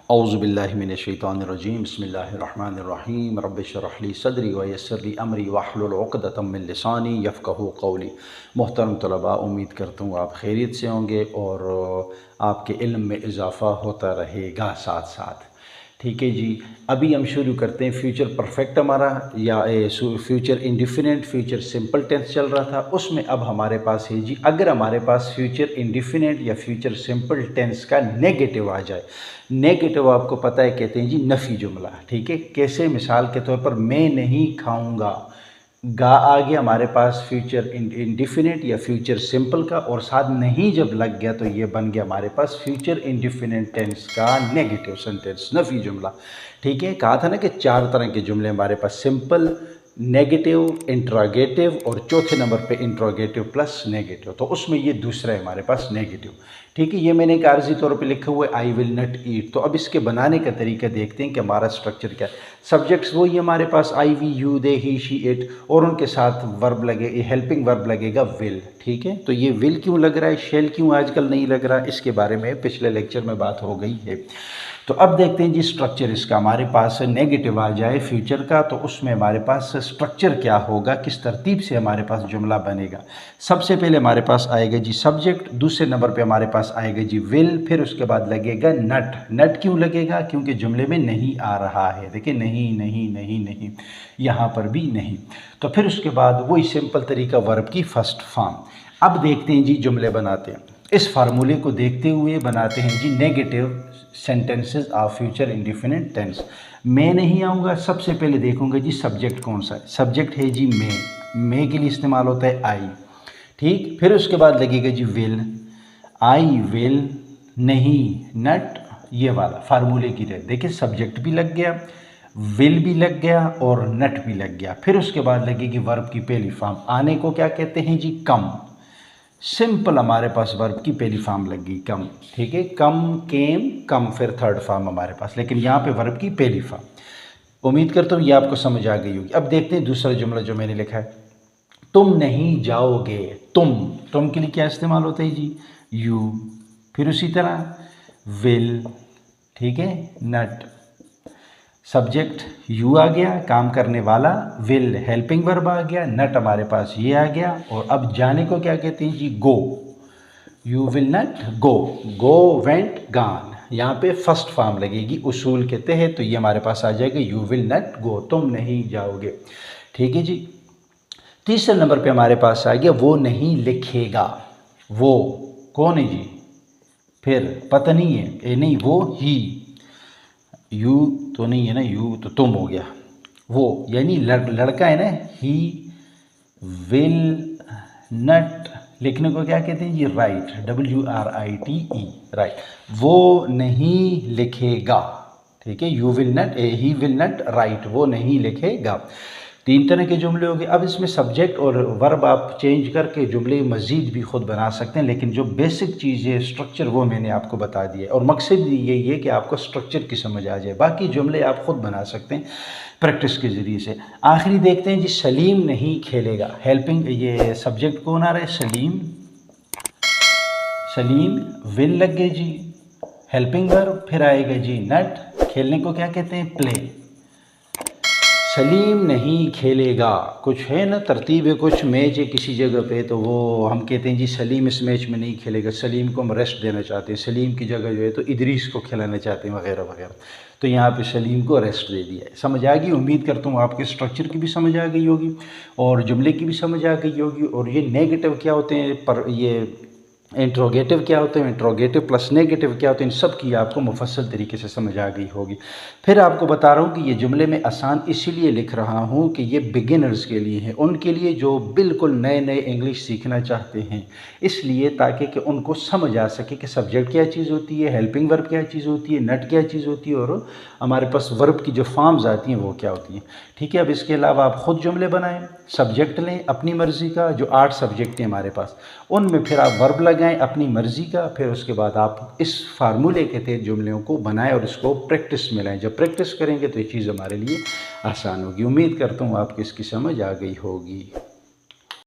औज़ुबिल्लाहि मिनश्शैतानिर्रजीम बिस्मिल्लाहिर्रहमानिर्रहीम रब्बि इश्रह ली सदरी व यस्सिर ली अमरी वहलुल उक़दतम मिन लिसानी यफ़क़हू क़ौली। मोहतरम तलबा, उम्मीद करता हूँ आप खैरियत से होंगे और आपके इल्म में इजाफ़ा होता रहेगा साथ साथ। ठीक है जी, अभी हम शुरू करते हैं। फ्यूचर परफेक्ट हमारा या future indefinite future simple tense चल रहा था, उसमें अब हमारे पास है जी, अगर हमारे पास फ्यूचर इंडिफिनिट या फ्यूचर सिंपल टेंस का नेगेटिव आ जाए। नेगेटिव आपको पता है कहते हैं जी नफ़ी जुमला। ठीक है, कैसे? मिसाल के तौर पर मैं नहीं खाऊंगा, गा आ गया हमारे पास फ्यूचर इंडिफिनिट या फ्यूचर सिंपल का, और साथ नहीं जब लग गया तो ये बन गया हमारे पास फ्यूचर इंडिफिनिट टेंस का नेगेटिव सेंटेंस, नफ़ी जुमला। ठीक है, कहा था ना कि 4 तरह के जुमले हमारे पास, सिंपल, नेगेटिव, इंट्रोगेटिव और चौथे नंबर पे इंट्रोगेटिव प्लस नेगेटिव। तो उसमें ये दूसरा है हमारे पास नेगेटिव। ठीक है, ये मैंने एक आर्जी तौर पे लिखा हुआ है आई विल नॉट ईट। तो अब इसके बनाने का तरीका देखते हैं कि हमारा स्ट्रक्चर क्या है। सब्जेक्ट्स वही हमारे पास I, we, you, they, he, she, it, और उनके साथ वर्ब लगे, हेल्पिंग वर्ब लगेगा विल। ठीक है, तो ये विल क्यों लग रहा है, शेल क्यों आजकल नहीं लग रहा, इसके बारे में पिछले लेक्चर में बात हो गई है। तो अब देखते हैं जी स्ट्रक्चर इसका। हमारे पास नेगेटिव आ जाए फ्यूचर का तो उसमें हमारे पास स्ट्रक्चर क्या होगा, किस तरतीब से हमारे पास जुमला बनेगा। सबसे पहले हमारे पास आएगा जी सब्जेक्ट, दूसरे नंबर पे हमारे पास आएगा जी विल, फिर उसके बाद लगेगा नट। नट क्यों लगेगा? क्योंकि जुमले में नहीं आ रहा है। देखिए, नहीं नहीं नहीं नहीं, यहाँ पर भी नहीं। तो फिर उसके बाद वही सिंपल तरीका, वर्ब की फर्स्ट फॉर्म। अब देखते हैं जी जुमले बनाते हैं। इस फार्मूले को देखते हुए बनाते हैं जी negative sentences of future indefinite tense. मैं नहीं आऊँगा, सबसे पहले देखूंगा जी सब्जेक्ट कौन सा है। सब्जेक्ट है जी मैं के लिए इस्तेमाल होता है आई। ठीक, फिर उसके बाद लगेगा जी विल, आई विल, नहीं, नट, ये वाला फार्मूले की तरह। देखिए, सब्जेक्ट भी लग गया, विल भी लग गया और नट भी लग गया। फिर उसके बाद लगेगी वर्ब की पहली फॉर्म। आने को क्या कहते हैं जी? कम। सिंपल हमारे पास वर्ब की पहली फॉर्म लग गई कम। ठीक है, कम, केम, कम, फिर थर्ड फॉर्म हमारे पास, लेकिन यहाँ पे वर्ब की पहली फॉर्म। उम्मीद करता हूँ ये आपको समझ आ गई होगी। अब देखते हैं दूसरा जुमला जो मैंने लिखा है, तुम नहीं जाओगे। तुम के लिए क्या इस्तेमाल होता है जी? यू। फिर उसी तरह विल, ठीक है, नट, सब्जेक्ट यू आ गया, काम करने वाला, विल हेल्पिंग वर्ब आ गया, नट हमारे पास ये आ गया। और अब जाने को क्या कहते हैं जी? Go. You will not go, go, went, gone. यहाँ पे फर्स्ट फॉर्म लगेगी उसूल के तहत, तो ये हमारे पास आ जाएगा यू विल नट गो, तुम नहीं जाओगे। ठीक है जी। तीसरे नंबर पे हमारे पास आ गया वो नहीं लिखेगा। वो कौन है जी? फिर पत्नी है, ए नहीं, वो ही, यू तो नहीं है ना, यू तो तुम हो गया। वो यानी लड़का है ना, ही विल नट, लिखने को क्या कहते हैं जी? Right, WRITE, right. वो नहीं लिखेगा। ठीक है, you will nut, he will not right, वो नहीं लिखेगा। 3 तरह के जुमले हो गए। अब इसमें सब्जेक्ट और वर्ब आप चेंज करके जुमले मज़ीद भी ख़ुद बना सकते हैं, लेकिन जो बेसिक चीज़ है स्ट्रक्चर वो मैंने आपको बता दिया है, और मकसद यही है कि आपको स्ट्रक्चर की समझ आ जाए। बाकी जुमले आप ख़ुद बना सकते हैं प्रैक्टिस के ज़रिए से। आखिरी देखते हैं जी, सलीम नहीं खेलेगा। हेल्पिंग, ये सब्जेक्ट कौन आ रहा है? सलीम। सलीम विल लग गए जी, हेल्पिंग वर्ब, फिर आएगा जी नट। खेलने को क्या कहते हैं? प्ले। सलीम नहीं खेलेगा, कुछ है ना तरतीब है, कुछ मैच है किसी जगह पे, तो वो हम कहते हैं जी सलीम इस मैच में नहीं खेलेगा। सलीम को हम रेस्ट देना चाहते हैं, सलीम की जगह जो है तो इदरीस को खिलाना चाहते हैं, वगैरह वगैरह। तो यहाँ पे सलीम को रेस्ट दे दिया है। समझ आ गई? उम्मीद करता हूँ आपके स्ट्रक्चर की भी समझ आ गई होगी और जुमले की भी समझ आ गई होगी। और ये नेगेटिव क्या होते हैं, पर ये इंट्रोगेटिव क्या होते हैं, इंट्रोगेटिव प्लस नेगेटिव क्या होते हैं, इन सब की आपको मुफस्सल तरीके से समझ आ गई होगी। फिर आपको बता रहा हूँ कि ये जुमले में आसान इसीलिए लिख रहा हूँ कि ये बिगिनर्स के लिए हैं, उनके लिए जो बिल्कुल नए नए इंग्लिश सीखना चाहते हैं, इसलिए ताकि कि उनको समझ आ सके कि सब्जेक्ट क्या चीज़ होती है, हेल्पिंग वर्ब क्या चीज़ होती है, नट क्या चीज़ होती है, और हमारे पास वर्ब की जो फॉर्म्स आती हैं वो क्या होती हैं। ठीक है, अब इसके अलावा आप ख़ुद जुमले बनाएं, सब्जेक्ट लें अपनी मर्ज़ी का, जो 8 सब्जेक्ट हैं हमारे पास, उनमें फिर आप वर्ब लगाएं अपनी मर्ज़ी का। फिर उसके बाद आप इस फार्मूले के तहत जुमलों को बनाएं और इसको प्रैक्टिस में लाएं। जब प्रैक्टिस करेंगे तो ये चीज़ हमारे लिए आसान होगी। उम्मीद करता हूँ आपको इसकी समझ आ गई होगी।